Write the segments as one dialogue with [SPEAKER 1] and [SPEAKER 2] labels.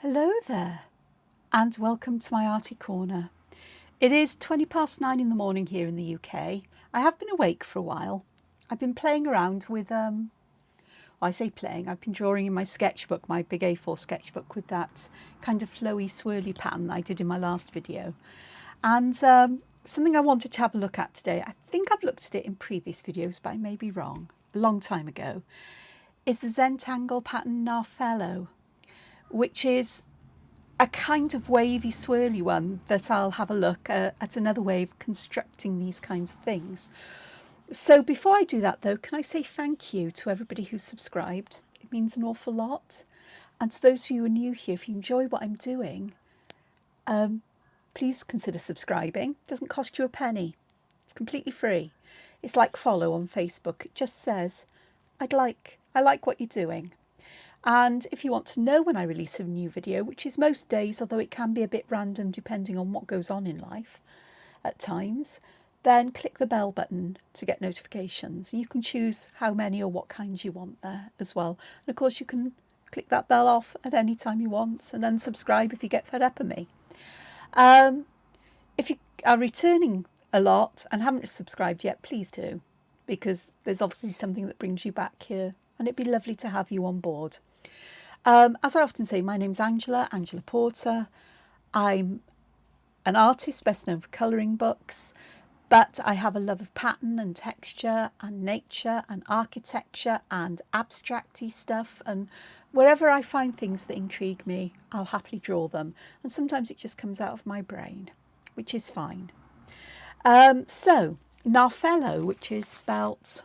[SPEAKER 1] Hello there and welcome to my Arty Corner. It is 9:20 in the morning here in the UK. I have been awake for a while. I've been playing around with, I say playing, I've been drawing in my sketchbook, my big A4 sketchbook with that kind of flowy swirly pattern that I did in my last video. And something I wanted to have a look at today, I think I've looked at it in previous videos but I may be wrong, a long time ago, is the Zentangle pattern Narfello, which is a kind of wavy swirly one that I'll have a look at another way of constructing these kinds of things. So before I do that though, can I say thank you to everybody who's subscribed? It means an awful lot. And to those of you who are new here, if you enjoy what I'm doing, please consider subscribing. It doesn't cost you a penny. It's completely free. It's like follow on Facebook. It just says, I like what you're doing. And if you want to know when I release a new video, which is most days, although it can be a bit random depending on what goes on in life at times, then click the bell button to get notifications. You can choose how many or what kinds you want there as well. And of course you can click that bell off at any time you want and unsubscribe if you get fed up of me. If you are returning a lot and haven't subscribed yet, please do, because there's obviously something that brings you back here and it'd be lovely to have you on board. As I often say, my name's Angela Porter. I'm an artist best known for colouring books, but I have a love of pattern and texture and nature and architecture and abstracty stuff, and wherever I find things that intrigue me, I'll happily draw them, and sometimes it just comes out of my brain, which is fine. So Narfello, which is spelt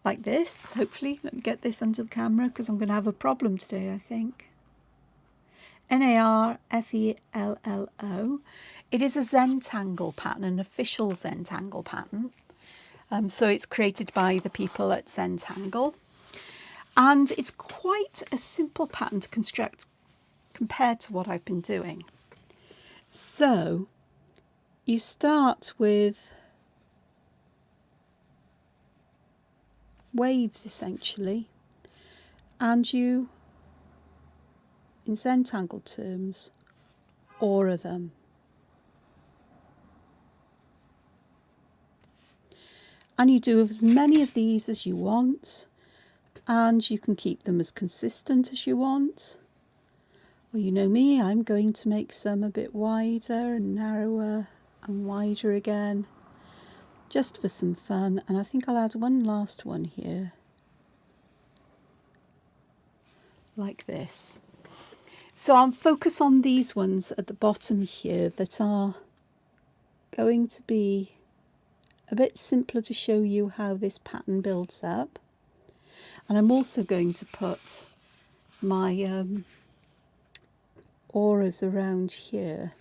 [SPEAKER 1] like this, hopefully. Let me get this under the camera because I'm going to have a problem today, I think. Narfello. It is a Zentangle pattern, an official Zentangle pattern. So it's created by the people at Zentangle. And it's quite a simple pattern to construct compared to what I've been doing. So you start with waves essentially, and you, in Zentangle terms, aura them. And you do as many of these as you want, and you can keep them as consistent as you want. Well, you know me, I'm going to make some a bit wider and narrower and wider again, just for some fun. And I think I'll add one last one here, like this. So I'll focus on these ones at the bottom here that are going to be a bit simpler to show you how this pattern builds up. And I'm also going to put my auras around here.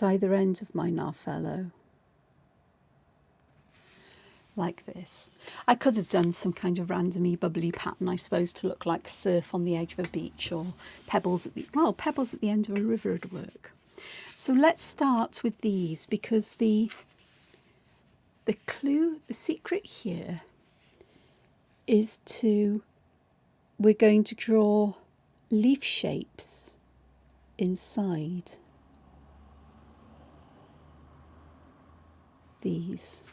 [SPEAKER 1] At either end of my Narfello. Like this. I could have done some kind of randomy bubbly pattern, I suppose, to look like surf on the edge of a beach, or pebbles at the end of a river would work. So let's start with these, because the clue, the secret here is we're going to draw leaf shapes inside these.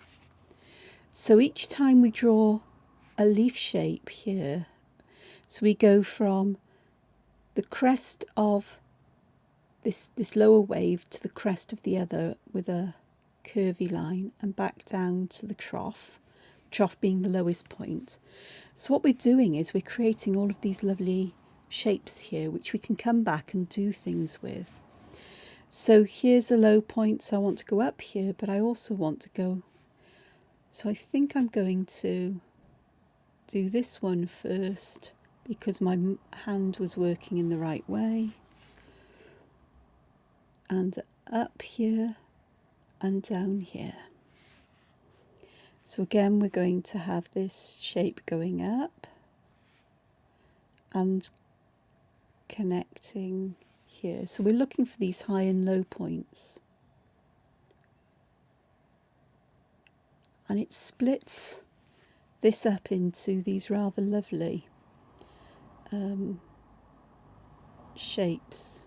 [SPEAKER 1] So each time we draw a leaf shape here, so we go from the crest of this lower wave to the crest of the other with a curvy line, and back down to the trough being the lowest point. So what we're doing is we're creating all of these lovely shapes here, which we can come back and do things with. So here's a low point, so I want to go up here, but I also want to go. So I think I'm going to do this one first because my hand was working in the right way. And up here and down here. So again, we're going to have this shape going up and connecting here. So we're looking for these high and low points. and it splits this up into these rather lovely shapes,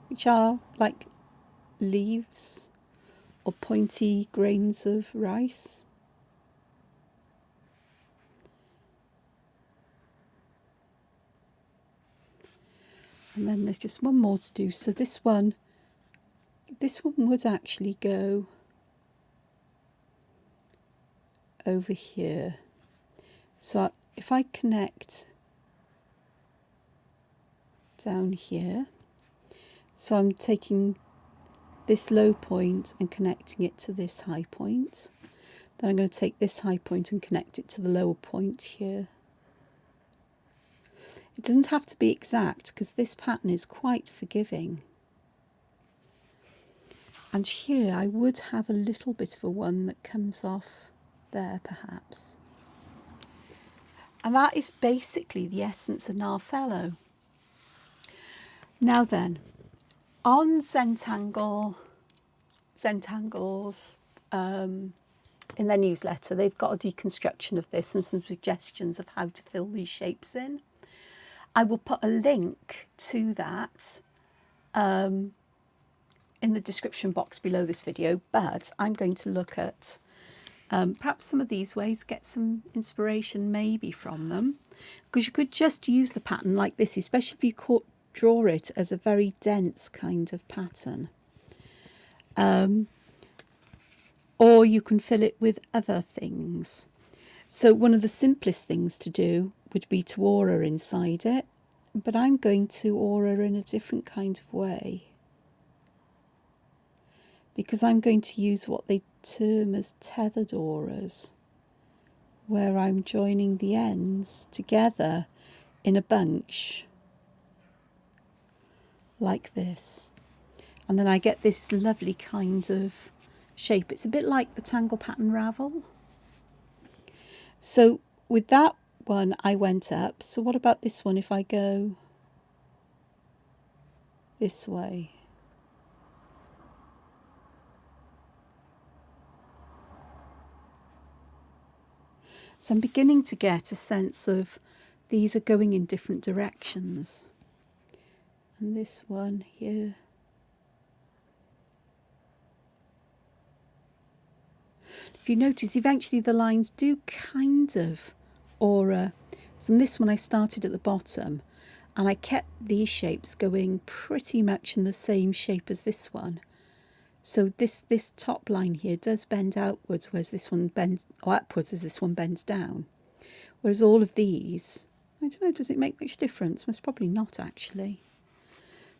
[SPEAKER 1] which are like leaves or pointy grains of rice. And then there's just one more to do. So this one would actually go over here. So if I connect down here, so I'm taking this low point and connecting it to this high point. Then I'm going to take this high point and connect it to the lower point here. It doesn't have to be exact because this pattern is quite forgiving. And here I would have a little bit of a one that comes off there perhaps. And that is basically the essence of Narfello. Now then, on Zentangle's in their newsletter, they've got a deconstruction of this and some suggestions of how to fill these shapes in. I will put a link to that in the description box below this video, but I'm going to look at perhaps some of these ways, get some inspiration maybe from them, because you could just use the pattern like this, especially if you draw it as a very dense kind of pattern. Or you can fill it with other things. So one of the simplest things to do would be to aura inside it, but I'm going to aura in a different kind of way, because I'm going to use what they term as tethered auras, where I'm joining the ends together in a bunch like this, and then I get this lovely kind of shape. It's a bit like the tangle pattern ravel. So with that one I went up. So what about this one if I go this way? So I'm beginning to get a sense of these are going in different directions. And this one here. If you notice, eventually the lines do kind of aura. So in this one I started at the bottom and I kept these shapes going pretty much in the same shape as this one. So this top line here does bend outwards, whereas this one bends, or upwards as this one bends down. Whereas all of these, I don't know, does it make much difference? Most probably not actually.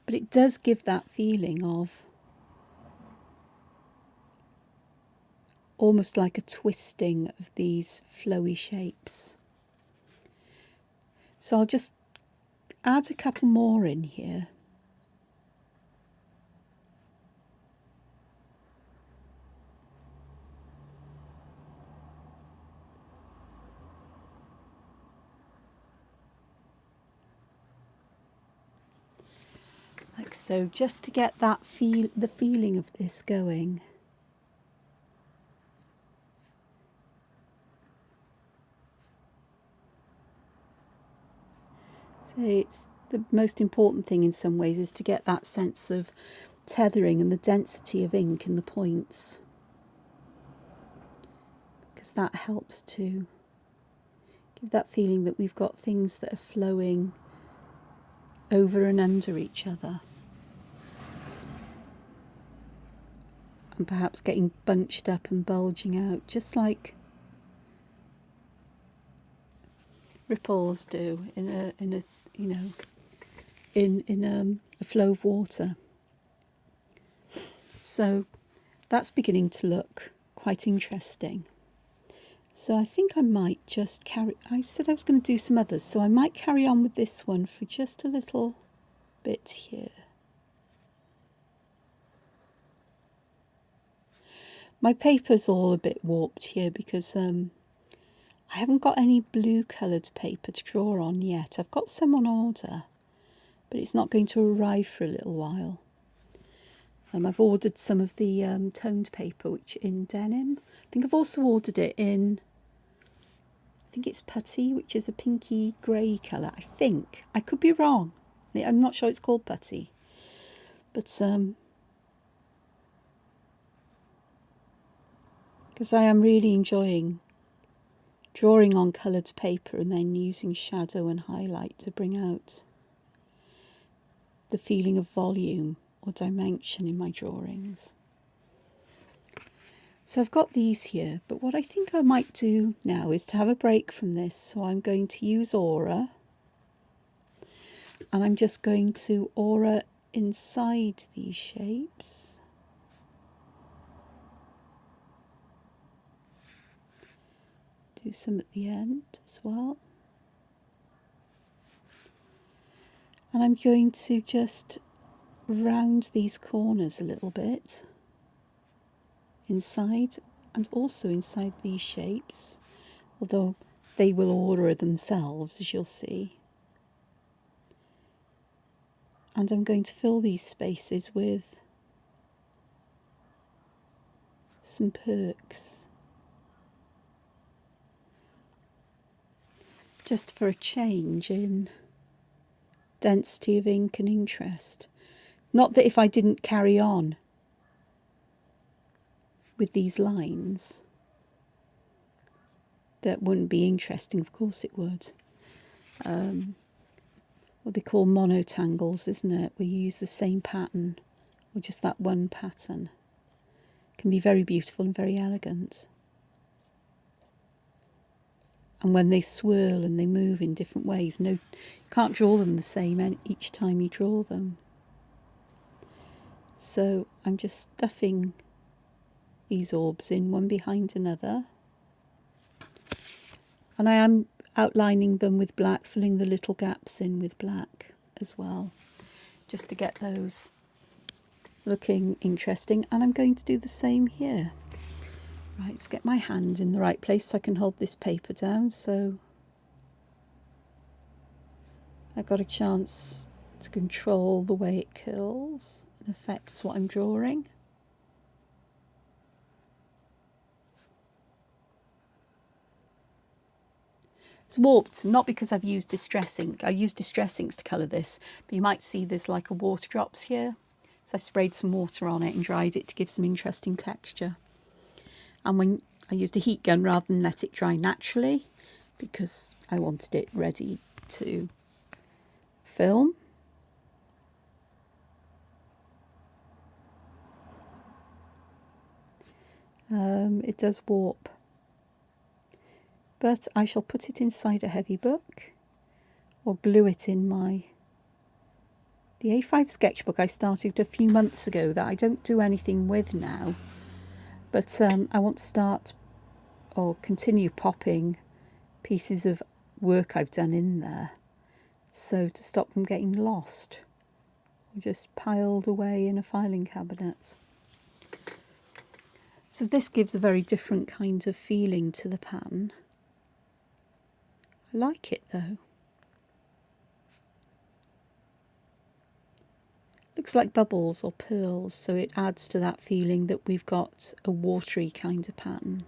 [SPEAKER 1] But it does give that feeling of almost like a twisting of these flowy shapes. So I'll just add a couple more in here. Like so, just to get that the feeling of this going. So it's the most important thing in some ways is to get that sense of tethering and the density of ink in the points, because that helps to give that feeling that we've got things that are flowing over and under each other, and perhaps getting bunched up and bulging out, just like ripples do in a you know, in a flow of water. So that's beginning to look quite interesting. So I think I might just I said I was going to do some others, so I might carry on with this one for just a little bit here. My paper's all a bit warped here because I haven't got any blue coloured paper to draw on yet. I've got some on order, but it's not going to arrive for a little while. I've ordered some of the toned paper, which in denim. I think I've also ordered it in, I think it's putty, which is a pinky grey colour. I think. I could be wrong. I'm not sure it's called putty. But because I am really enjoying drawing on coloured paper and then using shadow and highlight to bring out the feeling of volume or dimension in my drawings. So I've got these here, but what I think I might do now is to have a break from this. So I'm going to use aura, and I'm just going to aura inside these shapes. Do some at the end as well. And I'm going to just round these corners a little bit inside and also inside these shapes, although they will aura themselves, as you'll see. And I'm going to fill these spaces with some perks, just for a change in density of ink and interest. Not that if I didn't carry on with these lines that wouldn't be interesting, of course it would. What they call monotangles, isn't it? Where you use the same pattern, or just that one pattern. It can be very beautiful and very elegant. And when they swirl and they move in different ways, no, you can't draw them the same each time you draw them. So I'm just stuffing these orbs in one behind another. And I am outlining them with black, filling the little gaps in with black as well, just to get those looking interesting. And I'm going to do the same here. Right, let's get my hand in the right place so I can hold this paper down, so I got a chance to control the way it curls and affects what I'm drawing. It's warped, not because I've used distress ink. I used distress inks to colour this, but you might see there's like a water drops here. So I sprayed some water on it and dried it to give some interesting texture. And when I used a heat gun rather than let it dry naturally, because I wanted it ready to film. It does warp. But I shall put it inside a heavy book or glue it in the A5 sketchbook I started a few months ago that I don't do anything with now. But I want to start or continue popping pieces of work I've done in there, so to stop them getting lost or just piled away in a filing cabinet. So this gives a very different kind of feeling to the pattern. I like it though. Looks like bubbles or pearls, so it adds to that feeling that we've got a watery kind of pattern.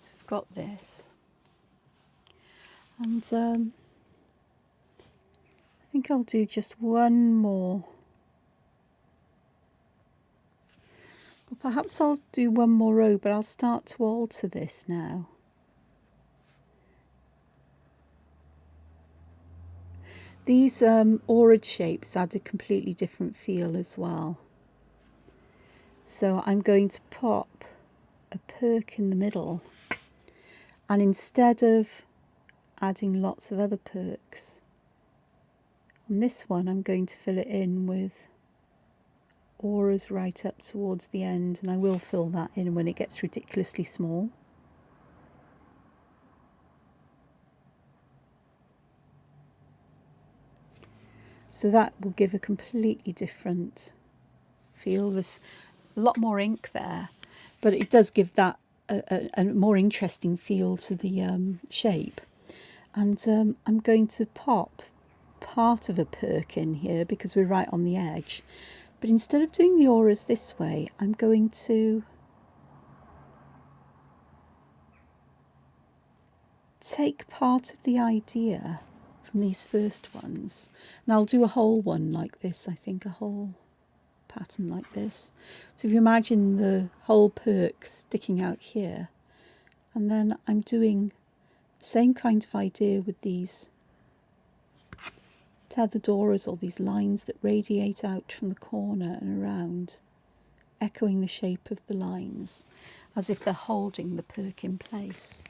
[SPEAKER 1] So we've got this, and I think I'll do just one more. Well, perhaps I'll do one more row, but I'll start to alter this now. These aura'd shapes add a completely different feel as well. So I'm going to pop a perk in the middle, and instead of adding lots of other perks, on this one I'm going to fill it in with auras right up towards the end, and I will fill that in when it gets ridiculously small. So that will give a completely different feel. There's a lot more ink there, but it does give that a more interesting feel to the shape. And I'm going to pop part of a perk in here because we're right on the edge. But instead of doing the auras this way, I'm going to take part of the idea from these first ones. And I'll do a whole one like this, I think, a whole pattern like this. So if you imagine the whole perk sticking out here, and then I'm doing the same kind of idea with these tethered auras, or these lines that radiate out from the corner and around, echoing the shape of the lines as if they're holding the perk in place.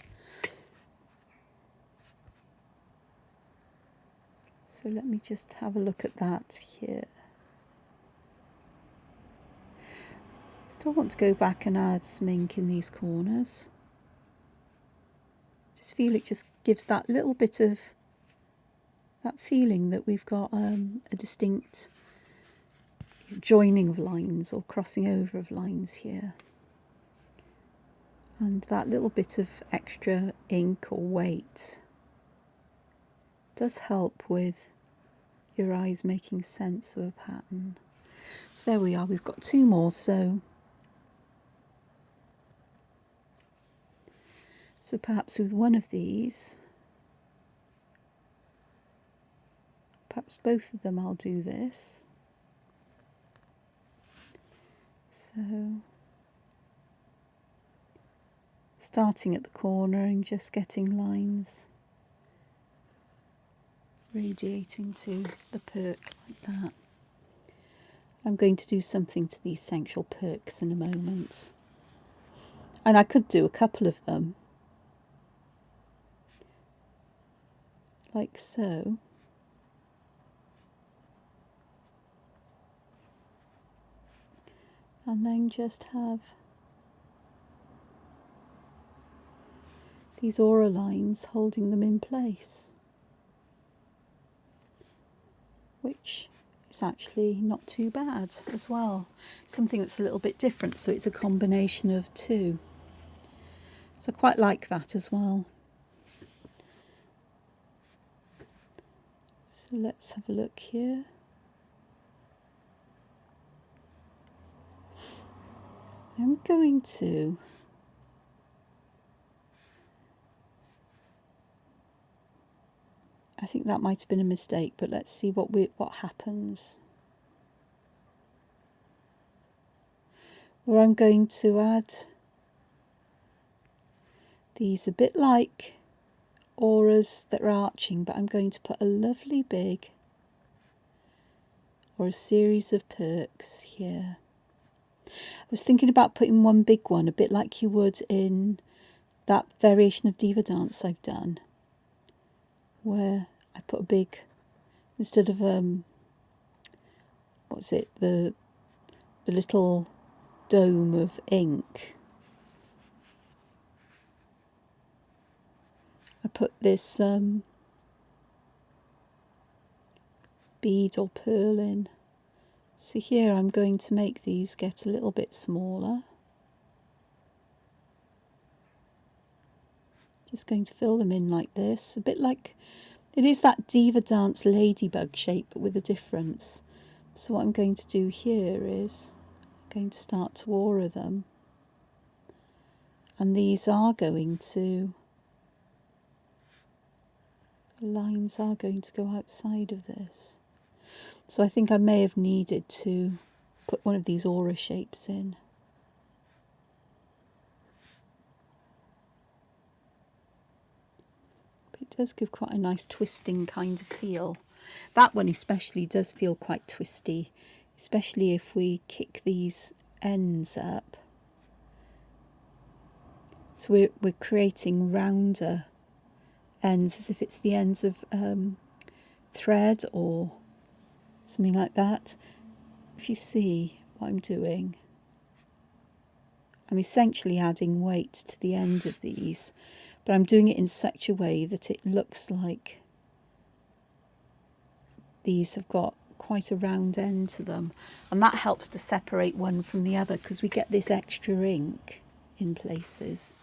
[SPEAKER 1] So let me just have a look at that here. Still want to go back and add some ink in these corners. Just feel it just gives that little bit of that feeling that we've got a distinct joining of lines or crossing over of lines here. And that little bit of extra ink or weight does help with your eyes making sense of a pattern. So there we are, we've got two more. So perhaps with one of these, perhaps both of them, I'll do this. So starting at the corner and just getting lines radiating to the perk like that. I'm going to do something to the essential perks in a moment. And I could do a couple of them, like so. And then just have these aura lines holding them in place, which is actually not too bad as well. Something that's a little bit different, so it's a combination of two. So I quite like that as well. So let's have a look here. I'm going to I think that might have been a mistake, but let's see what happens. Where I'm going to add these a bit like auras that are arching, but I'm going to put a lovely big, or a series of perks here. I was thinking about putting one big one, a bit like you would in that variation of DeviantArt I've done, where I put a big, instead of what's it, the little dome of ink, I put this bead or pearl in. So here I'm going to make these get a little bit smaller. Just going to fill them in like this, a bit like, it is that DeviantArt ladybug shape, but with a difference. So what I'm going to do here is I'm going to start to aura them, and these are going to, the lines are going to go outside of this. So I think I may have needed to put one of these aura shapes in. But it does give quite a nice twisting kind of feel. That one especially does feel quite twisty, especially if we kick these ends up. So we're creating rounder ends, as if it's the ends of thread or something like that. If you see what I'm doing, I'm essentially adding weight to the end of these, but I'm doing it in such a way that it looks like these have got quite a round end to them, and that helps to separate one from the other because we get this extra ink in places.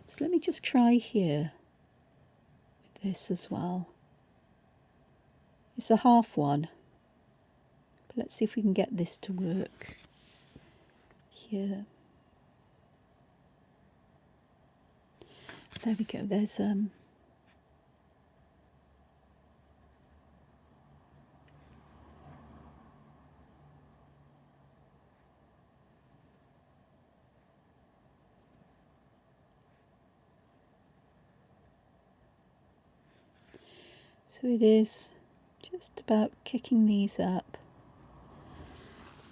[SPEAKER 1] So let me just try here with this as well. It's a half one, but let's see if we can get this to work here. There we go. There's so it is just about kicking these up.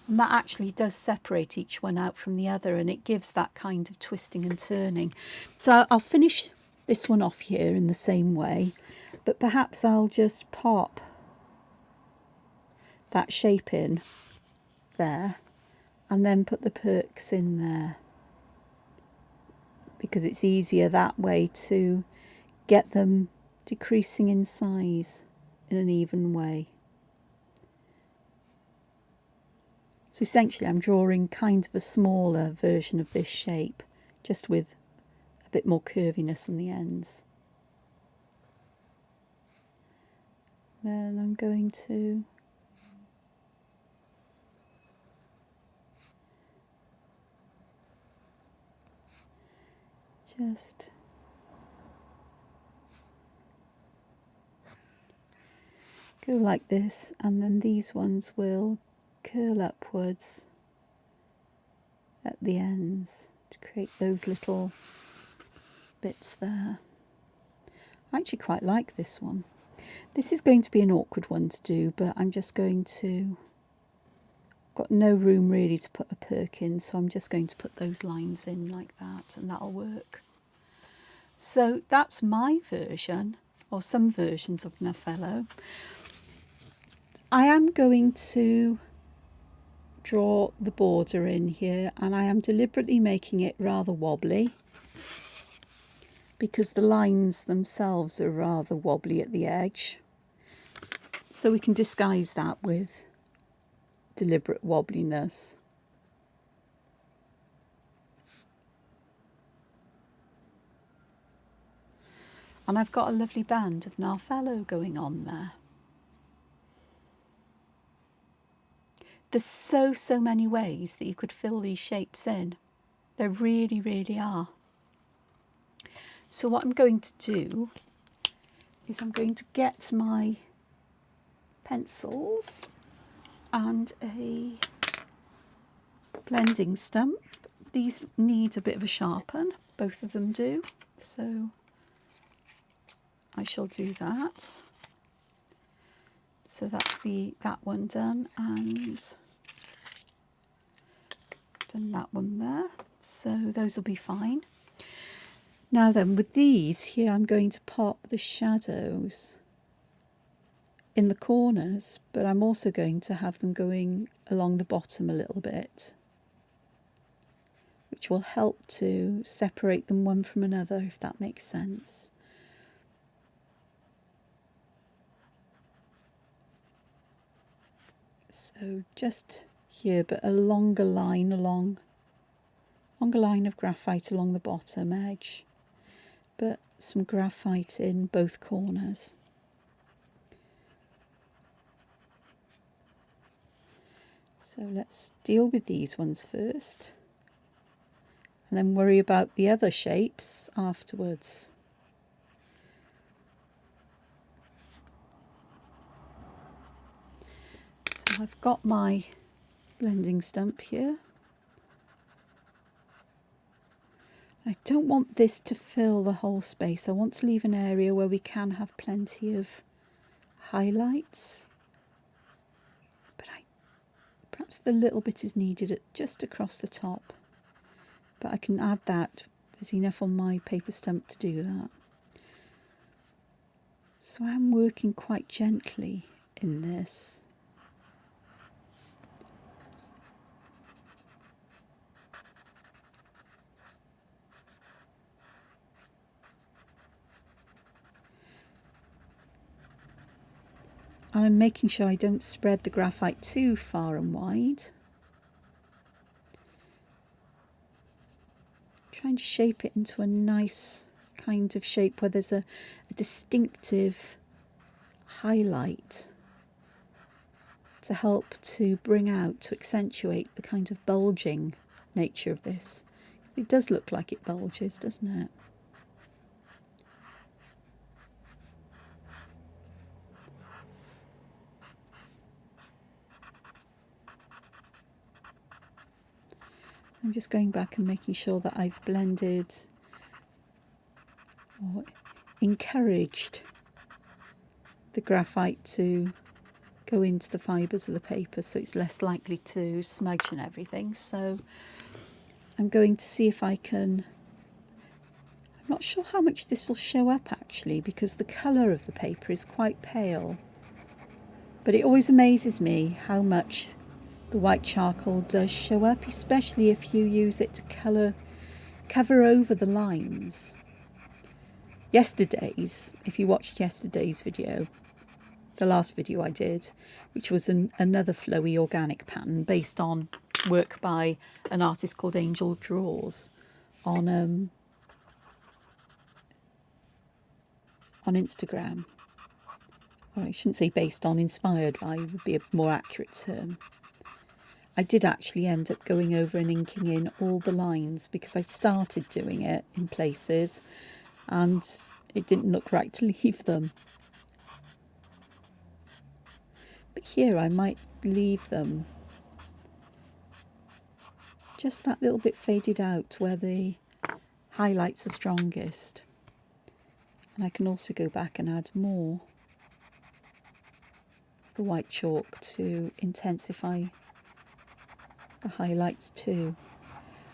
[SPEAKER 1] And that actually does separate each one out from the other, and it gives that kind of twisting and turning. So I'll finish this one off here in the same way, but perhaps I'll just pop that shape in there and then put the perks in there, because it's easier that way to get them decreasing in size in an even way. So essentially I'm drawing kind of a smaller version of this shape, just with a bit more curviness on the ends. Then I'm going to just go like this, and then these ones will curl upwards at the ends to create those little bits there. I actually quite like this one. This is going to be an awkward one to do, but I'm just going to, got no room really to put a perk in, so I'm just going to put those lines in like that, and that'll work. So that's my version, or some versions of Narfello. I am going to draw the border in here, and I am deliberately making it rather wobbly because the lines themselves are rather wobbly at the edge, so we can disguise that with deliberate wobbliness. And I've got a lovely band of Narfello going on there. There's so many ways that you could fill these shapes in. There really are. So what I'm going to do is I'm going to get my pencils and a blending stump. These need a bit of a sharpen, both of them do, so I shall do that. So that's that one done, and done that one there, so those will be fine. Now then, with these here, I'm going to pop the shadows in the corners, but I'm also going to have them going along the bottom a little bit, which will help to separate them one from another, if that makes sense. So just here, but a longer line of graphite along the bottom edge, but some graphite in both corners. So let's deal with these ones first, and then worry about the other shapes afterwards. So I've got my blending stump here. I don't want this to fill the whole space. I want to leave an area where we can have plenty of highlights. But perhaps the little bit is needed just across the top. But I can add that. There's enough on my paper stump to do that. So I'm working quite gently in this. And I'm making sure I don't spread the graphite too far and wide. Trying to shape it into a nice kind of shape where there's a distinctive highlight to help to bring out, to accentuate the kind of bulging nature of this. It does look like it bulges, doesn't it? I'm just going back and making sure that I've blended or encouraged the graphite to go into the fibres of the paper so it's less likely to smudge and everything. So I'm going to see if I can, I'm not sure how much this will show up actually because the colour of the paper is quite pale, but it always amazes me how much the white charcoal does show up, especially if you use it to cover over the lines. If you watched yesterday's video, the last video I did, which was another flowy organic pattern based on work by an artist called Angel Draws on Instagram. Or I shouldn't say based on, inspired by would be a more accurate term. I did actually end up going over and inking in all the lines because I started doing it in places and it didn't look right to leave them. But here I might leave them just that little bit faded out where the highlights are strongest. And I can also go back and add more of the white chalk to intensify the highlights too.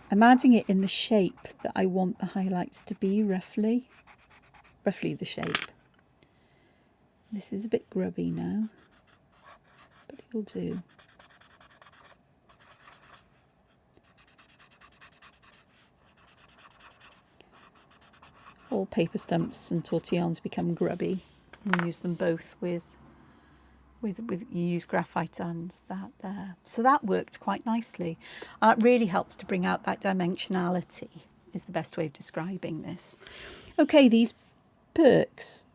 [SPEAKER 1] I'm adding it in the shape that I want the highlights to be, roughly the shape. This is a bit grubby now, but it'll do. All paper stumps and tortillons become grubby. You use them both with you use graphite and that there. So that worked quite nicely. It really helps to bring out that dimensionality, is the best way of describing this. Okay, these perks,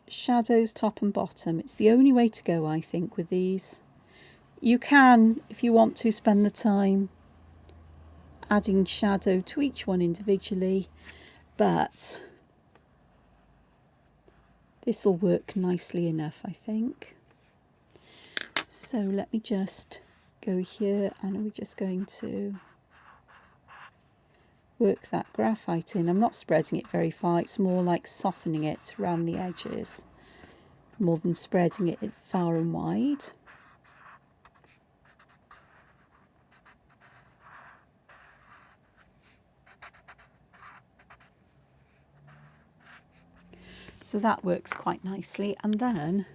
[SPEAKER 1] shadows top and bottom. It's the only way to go, I think, with these. You can, if you want to, spend the time adding shadow to each one individually, but this will work nicely enough, I think. So let me just go here and we're just going to work that graphite in. I'm not spreading it very far, it's more like softening it around the edges more than spreading it far and wide. So that works quite nicely, and then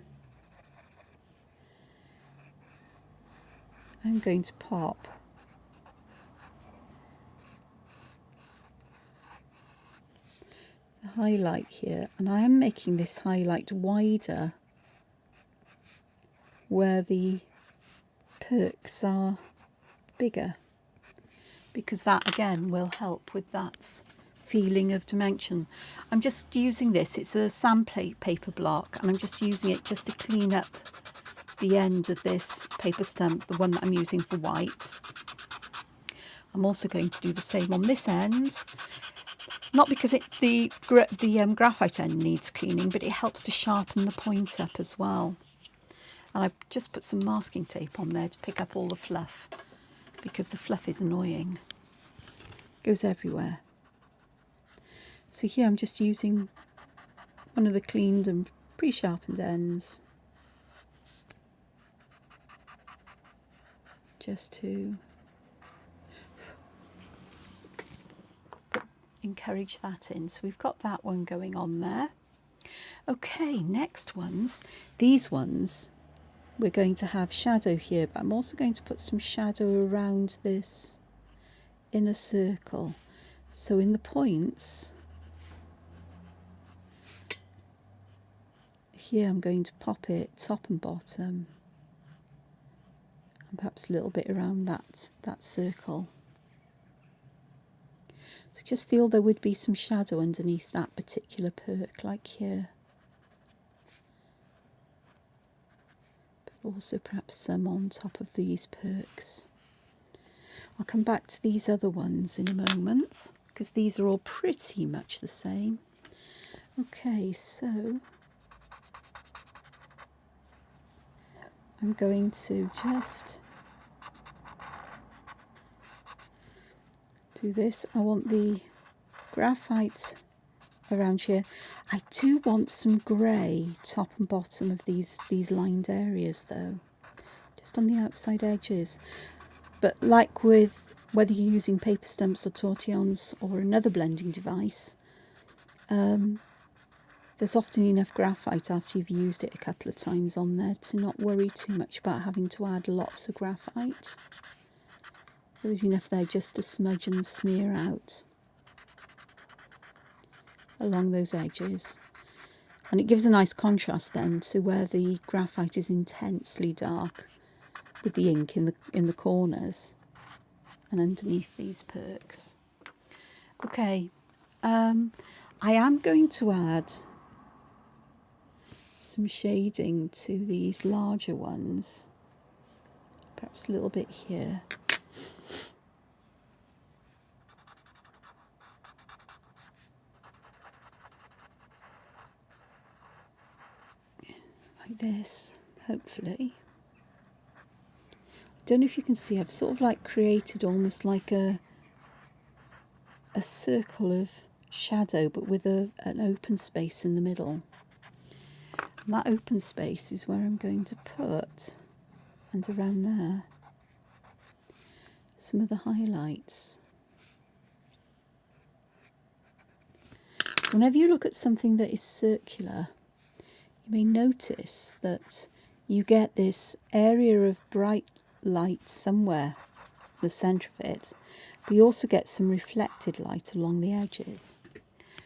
[SPEAKER 1] I'm going to pop the highlight here, and I am making this highlight wider where the perks are bigger, because that again will help with that feeling of dimension. I'm just using this, it's a sandplate paper block, and I'm just using it just to clean up the end of this paper stump, the one that I'm using for white. I'm also going to do the same on this end, not because the graphite end needs cleaning, but it helps to sharpen the point up as well. And I've just put some masking tape on there to pick up all the fluff, because the fluff is annoying. It goes everywhere. So here I'm just using one of the cleaned and pre-sharpened ends just to encourage that in. So we've got that one going on there. Okay, next ones. These ones, we're going to have shadow here, but I'm also going to put some shadow around this inner circle. So in the points here I'm going to pop it top and bottom, and perhaps a little bit around that circle. So just feel there would be some shadow underneath that particular perk, like here. But also perhaps some on top of these perks. I'll come back to these other ones in a moment, because these are all pretty much the same. Okay, so I'm going to just do this. I want the graphite around here. I do want some grey top and bottom of these lined areas though, just on the outside edges. But like with whether you're using paper stumps or tortillons or another blending device, there's often enough graphite after you've used it a couple of times on there to not worry too much about having to add lots of graphite. There's enough there just to smudge and smear out along those edges. And it gives a nice contrast then to where the graphite is intensely dark with the ink in the corners and underneath these perks. Okay, I am going to add some shading to these larger ones, perhaps a little bit here. Like this, hopefully. Don't know if you can see, I've sort of like created almost like a circle of shadow, but with an open space in the middle. And that open space is where I'm going to put, and around there, some of the highlights. So whenever you look at something that is circular, you may notice that you get this area of bright light somewhere in the centre of it, but you also get some reflected light along the edges.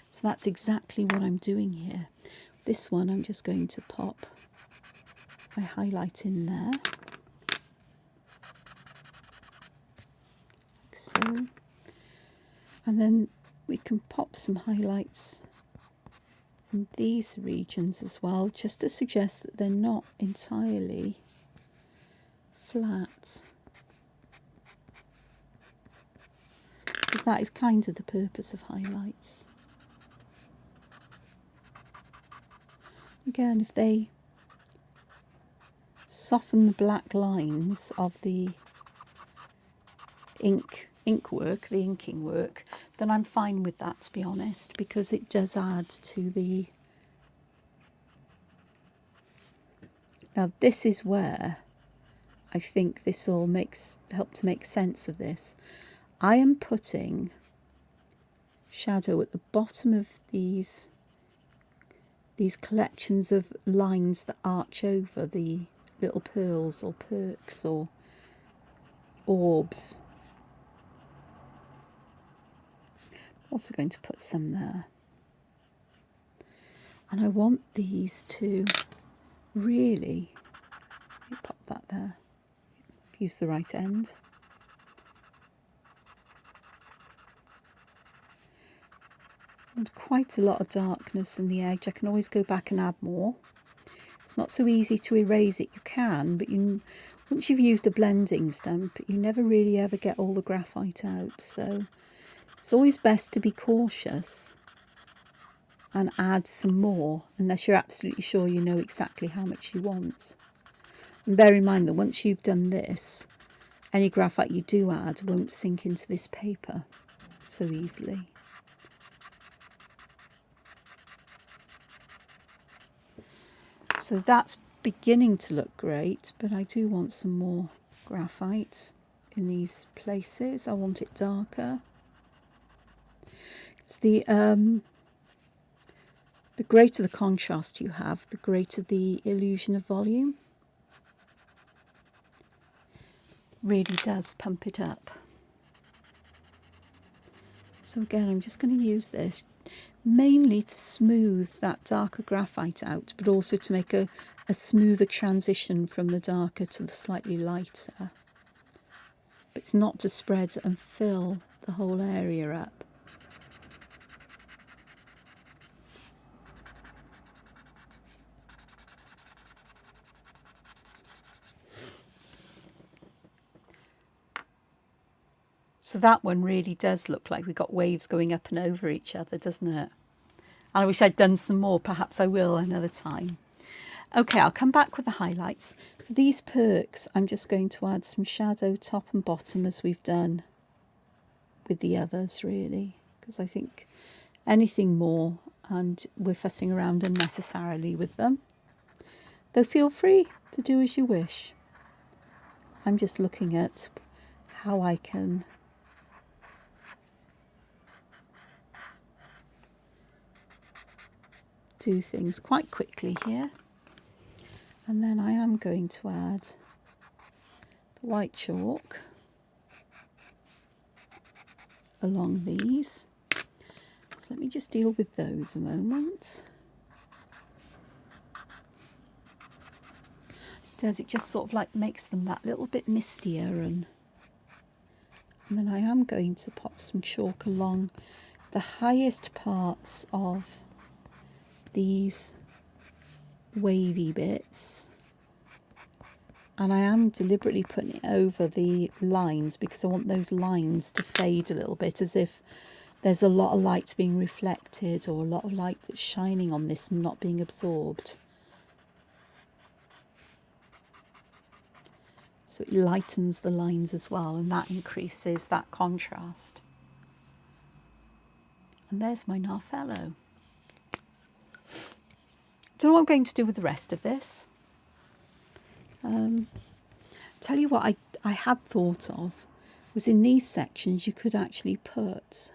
[SPEAKER 1] So that's exactly what I'm doing here. This one I'm just going to pop my highlight in there, like so. And then we can pop some highlights in these regions as well, just to suggest that they're not entirely flat. Because that is kind of the purpose of highlights. Again, if they soften the black lines of the inking work, then I'm fine with that, to be honest, because it does add to the... Now this is where I think this all help to make sense of this. I am putting shadow at the bottom of these collections of lines that arch over the little pearls or perks or orbs. I'm also going to put some there. And I want these to really, let me pop that there, use the right end. And quite a lot of darkness in the edge. I can always go back and add more. It's not so easy to erase it. You can, but once you've used a blending stump, you never really ever get all the graphite out. So it's always best to be cautious and add some more, unless you're absolutely sure you know exactly how much you want. And bear in mind that once you've done this, any graphite you do add won't sink into this paper so easily. So that's beginning to look great, but I do want some more graphite in these places. I want it darker. It's the greater the contrast you have, the greater the illusion of volume. Really does pump it up. So again, I'm just going to use this. mainly to smooth that darker graphite out, but also to make a smoother transition from the darker to the slightly lighter. But it's not to spread and fill the whole area up. So that one really does look like we've got waves going up and over each other, doesn't it? And I wish I'd done some more. Perhaps I will another time. Okay, I'll come back with the highlights. For these perks, I'm just going to add some shadow top and bottom as we've done with the others, really, because I think anything more and we're fussing around unnecessarily with them. Though feel free to do as you wish. I'm just looking at how I can do things quite quickly here. And then I am going to add the white chalk along these. So let me just deal with those a moment. It just sort of like makes them that little bit mistier, and then I am going to pop some chalk along the highest parts of these wavy bits, and I am deliberately putting it over the lines because I want those lines to fade a little bit, as if there's a lot of light being reflected or a lot of light that's shining on this and not being absorbed. So it lightens the lines as well, and that increases that contrast. And there's my Narfello. Don't know what I'm going to do with the rest of this. Tell you what I had thought of was in these sections you could actually put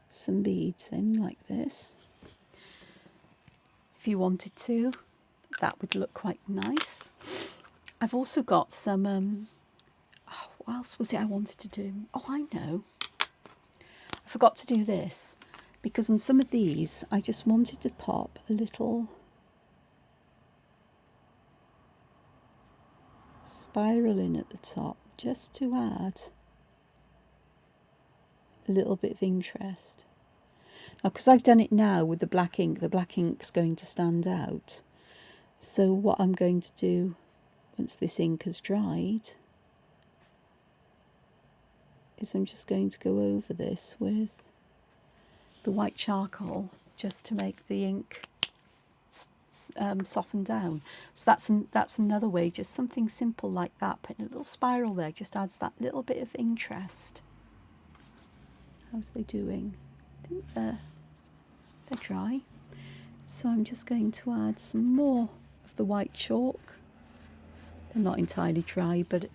[SPEAKER 1] some beads in like this. If you wanted to, that would look quite nice. I've also got some, what else was it I wanted to do? Oh, I know. I forgot to do this, because on some of these I just wanted to pop a little spiral in at the top, just to add a little bit of interest. Now, because I've done it now with the black ink's going to stand out. So what I'm going to do, once this ink has dried, is I'm just going to go over this with the white charcoal, just to make the ink soften down. So that's another way, just something simple like that, putting a little spiral there just adds that little bit of interest. How's they doing? I think they're dry. So I'm just going to add some more of the white chalk. They're not entirely dry, but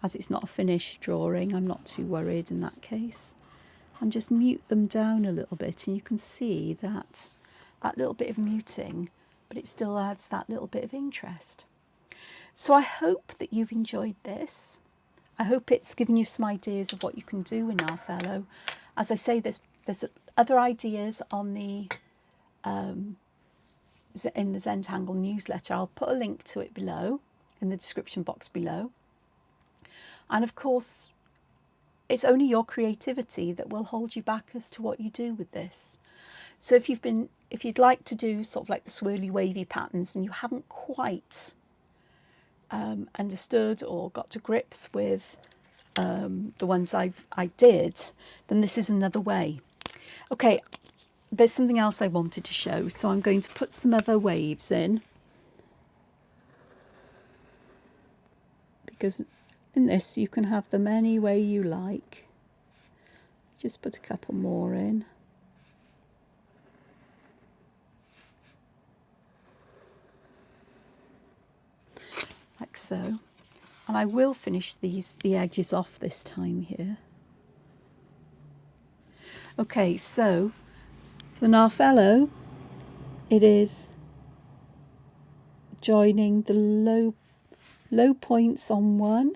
[SPEAKER 1] as it's not a finished drawing, I'm not too worried in that case. And just mute them down a little bit, and you can see that little bit of muting, but it still adds that little bit of interest. So I hope that you've enjoyed this. I hope it's given you some ideas of what you can do in Narfello. As I say, there's other ideas on the in the Zentangle newsletter. I'll put a link to it below in the description box below. And of course, it's only your creativity that will hold you back as to what you do with this. So if you'd like to do sort of like the swirly wavy patterns and you haven't quite understood or got to grips with the ones I did, then this is another way. Okay, there's something else I wanted to show, so I'm going to put some other waves in, because in this you can have them any way you like. Just put a couple more in. Like so. And I will finish the edges off this time here. Okay, so for the Narfello, it is joining the low points on one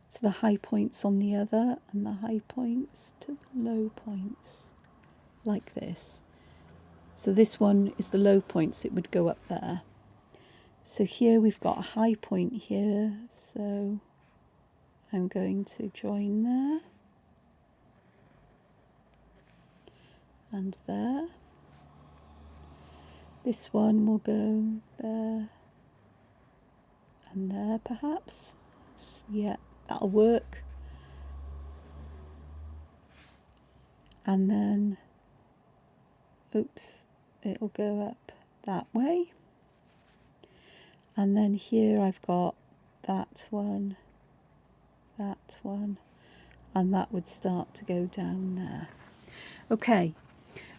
[SPEAKER 1] to the high points on the other, and the high points to the low points, like this. So this one is the low point, so it would go up there. So here we've got a high point here, so I'm going to join there and there. This one will go there and there perhaps. Yeah, that'll work. And then, oops, it'll go up that way. And then here I've got that one, and that would start to go down there. Okay,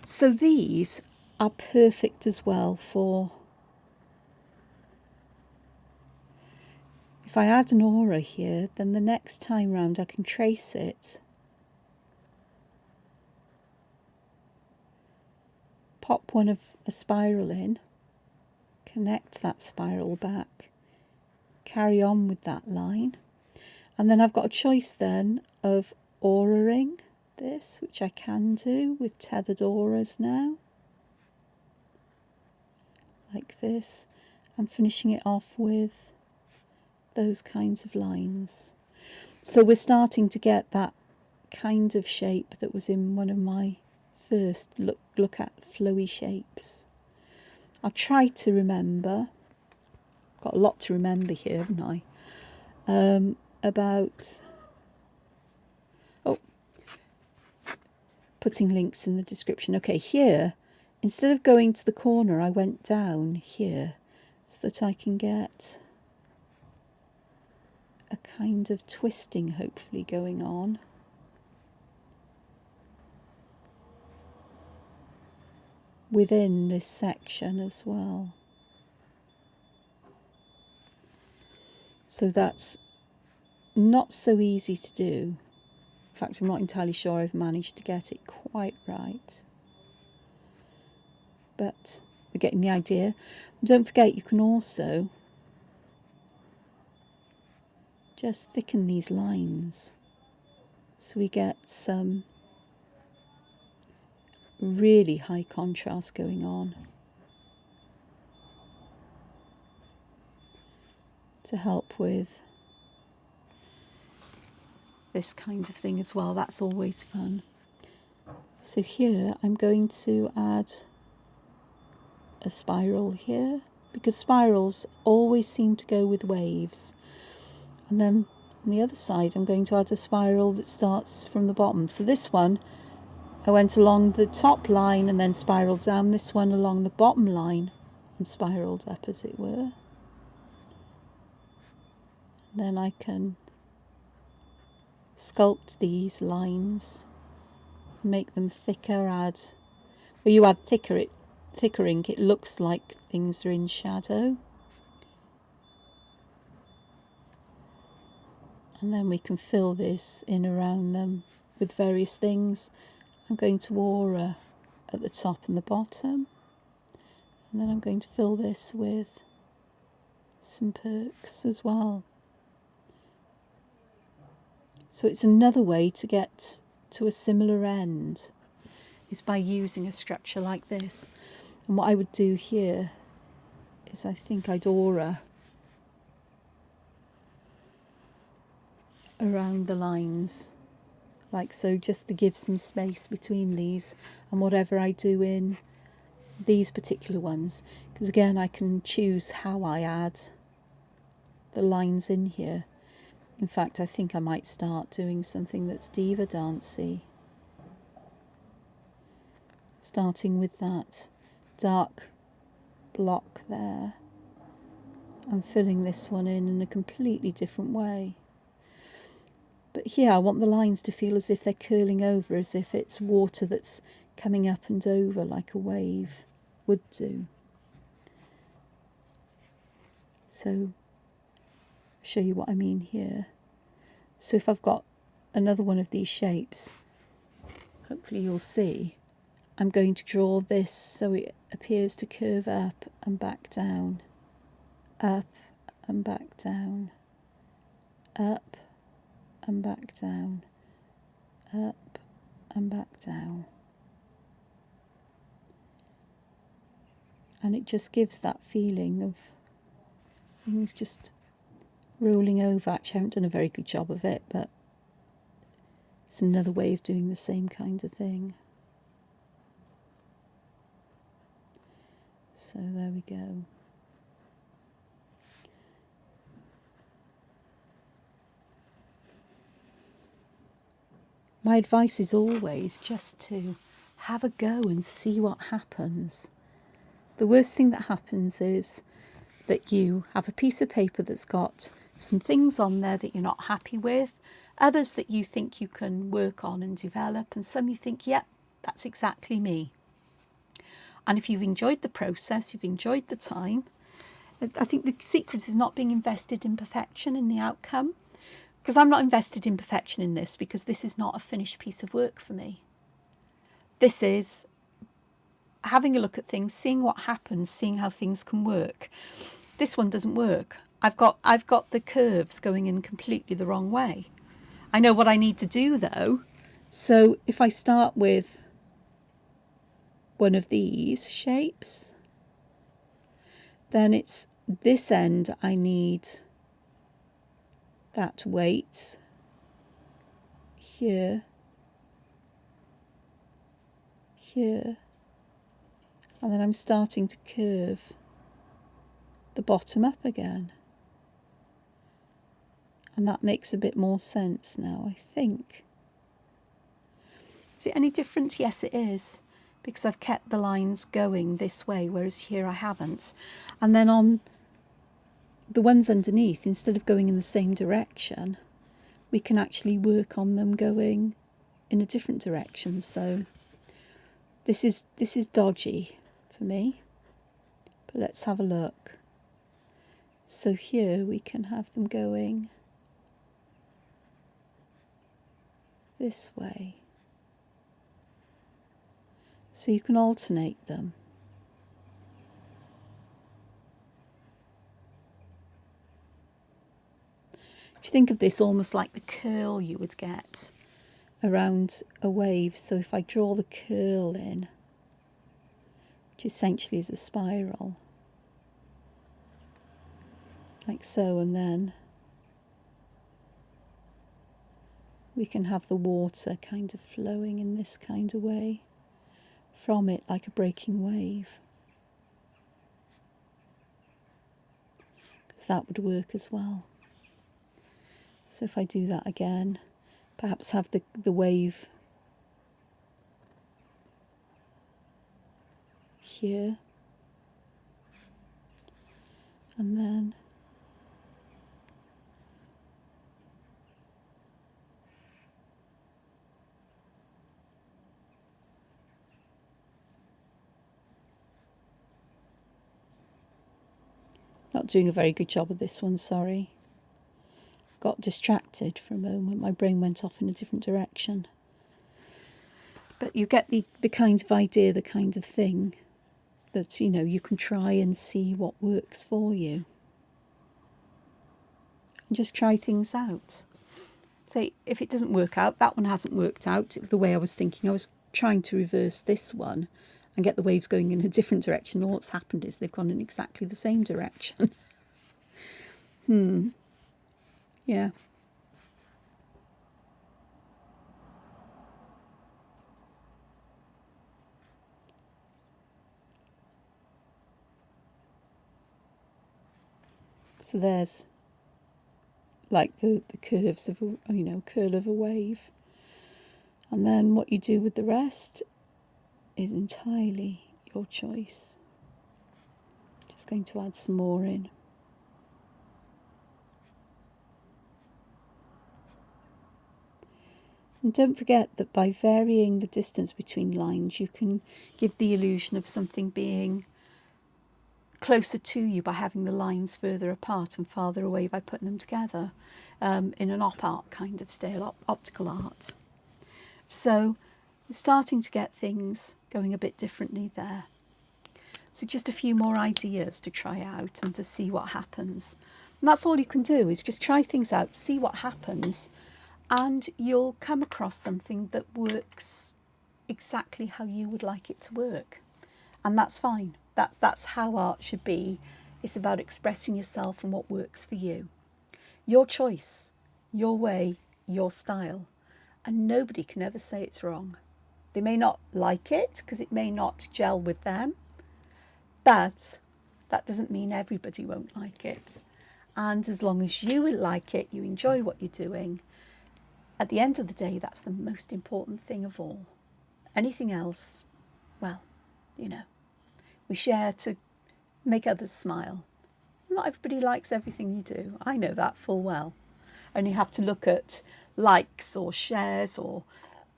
[SPEAKER 1] so these are perfect as well for, if I add an aura here, then the next time round I can trace it, pop a spiral in, connect that spiral back, carry on with that line, and then I've got a choice then of auraing this, which I can do with tethered auras now, like this, and finishing it off with those kinds of lines. So we're starting to get that kind of shape that was in one of my first look at flowy shapes. I'll try to remember, got a lot to remember here, haven't I? About, putting links in the description. Okay, here, instead of going to the corner, I went down here so that I can get a kind of twisting hopefully going on. Within this section as well. So that's not so easy to do. In fact, I'm not entirely sure I've managed to get it quite right. But we're getting the idea. Don't forget, you can also just thicken these lines so we get some really high contrast going on to help with this kind of thing as well. That's always fun. So here I'm going to add a spiral here, because spirals always seem to go with waves. And then on the other side I'm going to add a spiral that starts from the bottom. So this one I went along the top line and then spiraled down, this one along the bottom line and spiraled up, as it were. And then I can sculpt these lines, make them thicker, when you add thicker ink, it looks like things are in shadow. And then we can fill this in around them with various things. I'm going to aura at the top and the bottom, and then I'm going to fill this with some perks as well. So it's another way to get to a similar end, is by using a structure like this. And what I would do here is I think I'd aura around the lines, like so, just to give some space between these and whatever I do in these particular ones, because again I can choose how I add the lines in here. In fact, I think I might start doing something that's diva dancey, starting with that dark block there and filling this one in a completely different way. But here I want the lines to feel as if they're curling over, as if it's water that's coming up and over like a wave would do. So I'll show you what I mean here. So if I've got another one of these shapes, hopefully you'll see, I'm going to draw this so it appears to curve up and back down. up and back down, up and back down, up and back down. And it just gives that feeling of things just rolling over. Actually, I haven't done a very good job of it, but it's another way of doing the same kind of thing. So there we go. My advice is always just to have a go and see what happens. The worst thing that happens is that you have a piece of paper that's got some things on there that you're not happy with, others that you think you can work on and develop, and some you think, yep, that's exactly me. And if you've enjoyed the process, you've enjoyed the time, I think the secret is not being invested in perfection in the outcome. Because I'm not invested in perfection in this, because this is not a finished piece of work for me. This is having a look at things, seeing what happens, seeing how things can work. This one doesn't work. I've got the curves going in completely the wrong way. I know what I need to do though. So if I start with one of these shapes, then it's this end I need that weight here, here, and then I'm starting to curve the bottom up again. And that makes a bit more sense now, I think. Is it any different? Yes, it is, because I've kept the lines going this way, whereas here I haven't. And then on the ones underneath, instead of going in the same direction, we can actually work on them going in a different direction. So this is dodgy for me, but let's have a look. So here we can have them going this way. So you can alternate them. If you think of this almost like the curl you would get around a wave, so if I draw the curl in, which essentially is a spiral, like so, and then we can have the water kind of flowing in this kind of way from it, like a breaking wave. Because that would work as well. So if I do that again, perhaps have the wave here, and then not doing a very good job of this one, sorry. Got distracted for a moment, my brain went off in a different direction. But you get the kind of idea, the kind of thing that, you know, you can try and see what works for you. And just try things out. Say, if it doesn't work out, that one hasn't worked out the way I was thinking. I was trying to reverse this one and get the waves going in a different direction. All that's happened is they've gone in exactly the same direction. Yeah. So there's like the curves of a, you know, curl of a wave. And then what you do with the rest is entirely your choice. Just going to add some more in. And don't forget that by varying the distance between lines, you can give the illusion of something being closer to you by having the lines further apart and farther away by putting them together in an op art kind of style, optical art. So starting to get things going a bit differently there. So just a few more ideas to try out and to see what happens. And that's all you can do, is just try things out, see what happens, and you'll come across something that works exactly how you would like it to work. And that's fine. That's how art should be. It's about expressing yourself and what works for you. Your choice, your way, your style. And nobody can ever say it's wrong. They may not like it because it may not gel with them, but that doesn't mean everybody won't like it. And as long as you like it, you enjoy what you're doing, at the end of the day, that's the most important thing of all. Anything else, well, you know, we share to make others smile. Not everybody likes everything you do. I know that full well. And you have to look at likes or shares or,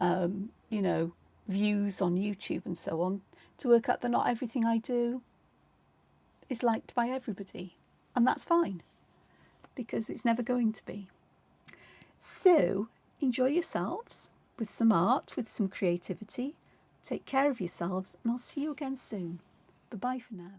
[SPEAKER 1] you know, views on YouTube and so on to work out that not everything I do is liked by everybody. And that's fine, because it's never going to be. So enjoy yourselves with some art, with some creativity. Take care of yourselves, and I'll see you again soon. Bye-bye for now.